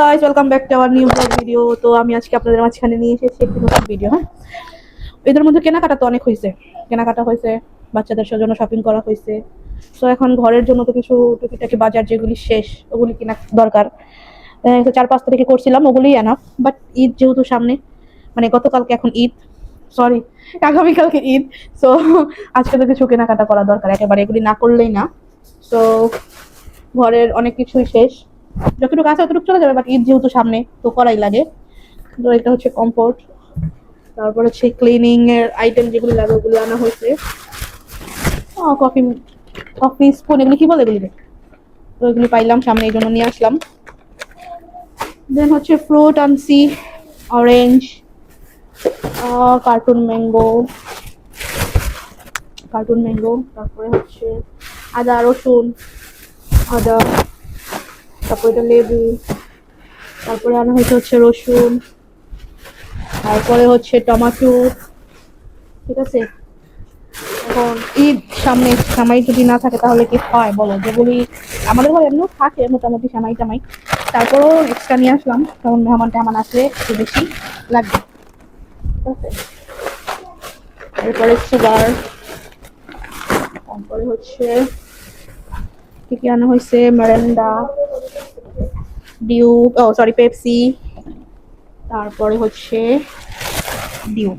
Guys, welcome back to our new blog video. তো আমি আজকে আপনাদের মাঝখানে নিয়ে এসেছি একটি নতুন ভিডিও। হ্যাঁ, এদের মধ্যে কেনাকাটা তো অনেক হয়েছে, কেনাকাটা হয়েছে, বাচ্চাদের জন্য শপিং করা হয়েছে। তো এখন ঘরের জন্য তো কিছু টুকিটাকি বাজার যেগুলি শেষ, ওগুলি কেনা দরকার। 4-5 তারিখে করছিলাম, ওগুলিই আনা। বাট ঈদ যেহেতু সামনে, মানে গতকালকে, এখন ঈদ, সরি আগামীকালকে ঈদ। সো আজকে তো কিছু কেনাকাটা করা দরকার, একেবারে এগুলি না করলেই না। তো ঘরের অনেক কিছুই শেষ, যতটুকু আছে ততটুকু চলে যাবে, বাট ঈদ যেহেতু সামনে তো করাই লাগে। তো এটা হচ্ছে কমফোর্ট, তারপর হচ্ছে ক্লিনিং এর আইটেম যেগুলো লাগে ওগুলো আনা হয়েছে। কফি কফি স্পুন এগুলো কি বলে এগুলি, তো এগুলি পাইলাম সামনে, এই জন্য নিয়ে আসলাম। দেন হচ্ছে ফ্রুট আনছি, অরেঞ্জ, কার্টুন ম্যাঙ্গো, তারপরে হচ্ছে আদা রসুন, আদা, তারপরে এটা লেবু, তারপরে আনা হয়েছে হচ্ছে রসুন, তারপরে হচ্ছে টমেটো। ঠিক আছে, এখন ঈদ সামনে, সামাই যদি না থাকে তাহলে কি হয় বলো? যেগুলি আমাদের ঘরে এমনিও থাকে মোটামুটি সামাই টামাই, তারপরেও এক্সট্রা নিয়ে আসলাম, কারণ মেহমান আসলে একটু বেশি লাগবে। ঠিক আছে, এরপরে সুগার, তারপরে হচ্ছে কি কি আনা হয়েছে, মেরেন্ডা, ডিউ, সরি পেপসি, তারপরে হচ্ছে ডিউ।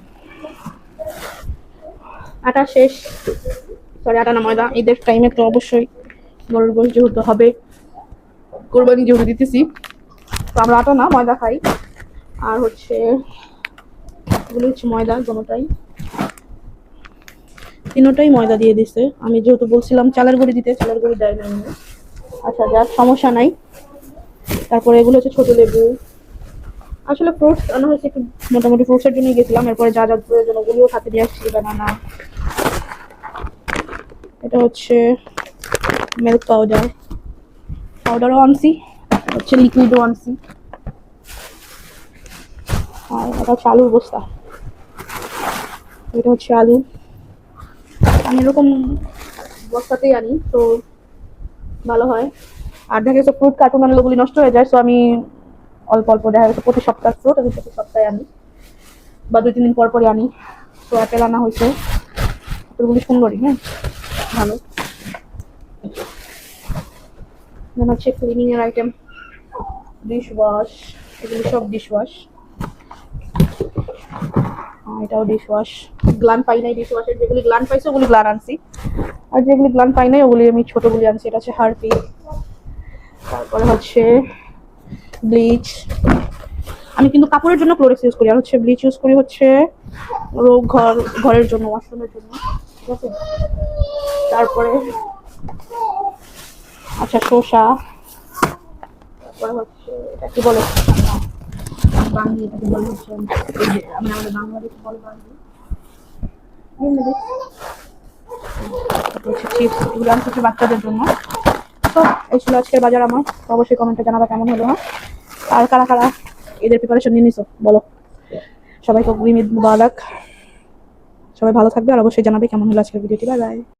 আটা শেষ, সরি আটা না ময়দা। ঈদের টাইমে তো অবশ্যই গরুর গোশত যেহেতু হবে, কোরবানি যেহেতু দিতেছি, তো আমরা আটা না ময়দা খাই। আর হচ্ছে এগুলো হচ্ছে ময়দা, তিনোটাই ময়দা দিয়ে দিছে। আমি যেহেতু বলছিলাম চালের গুঁড়ি দিতে, চালের গুঁড়ি দেয় না। আচ্ছা যাক, সমস্যা নাই। তারপরে এগুলো হচ্ছে ছোট লেবু। আসলে ফ্রুটস আনা হয়েছে একটু, মোটামুটি ফ্রুটসের জন্যই গেছিলাম। এরপরে যা যা প্রয়োজন ওগুলিও সাথে দিয়ে আসছি, বানানা, এটা হচ্ছে মিল্ক পাউডারও আনছি, হচ্ছে লিকুইডও আনছি। আর এটা হচ্ছে আলুর বস্তা, এটা হচ্ছে আলু। আমি এরকম বস্তাতেই আনি, তো ভালো হয়। আর দেখা গেছে ফ্রুট কার্টুন আনলে ওগুলি নষ্ট হয়ে যায়, তো আমি অল্প অল্প, দেখা গেছে প্রতি সপ্তাহ ফ্রুট আমি প্রতি সপ্তাহে আনি, বা 2-3 দিন পর পরই আনি। তো আপেল আনা হয়েছে, আপেলগুলি সুন্দরই, হ্যাঁ ভালো। দেন হচ্ছে ক্লিনিং এর আইটেম, ডিশ ওয়াশ, এগুলি সব ডিশ ওয়াশ। এটাও ডিশ ওয়াশ। গ্লান পাই নাই ডিশ ওয়াশের, যেগুলি গ্লান পাইছে ওগুলি গ্লান আনছি, আর যেগুলি গ্লান পাই নাই ওগুলি আমি ছোটগুলি আনছি। এটা হচ্ছে হারপি, তারপরে হচ্ছে ব্লিচ। আমি কিন্তু কাপড়ের জন্য ক্লোরেক্স ইউজ করি, আর হচ্ছে ব্লিচ ইউজ করি হচ্ছে ঘরের জন্য, ওয়াশরুমের জন্য। ঠিক আছে, তারপরে আচ্ছা শসা, তারপরে হচ্ছে এটা কি বলে বাংলি, এটাকে বলে হচ্ছে আমাদের বাংলাদেশে বলে বাংলি। চিপস, এগুলো আমি হচ্ছে বাচ্চাদের জন্য। তো এই ছিল আজকের বাজার আমার। অবশ্যই কমেন্টে জানাবা কেমন হলো। হ্যাঁ, আর কারা কারা এদের প্রিপারেশন নিয়ে নিছো বলো। সবাইকে ঈদ মুবারক, সবাই ভালো থাকবে, আর অবশ্যই জানাবে কেমন হলো আজকের ভিডিওটি। Bye bye.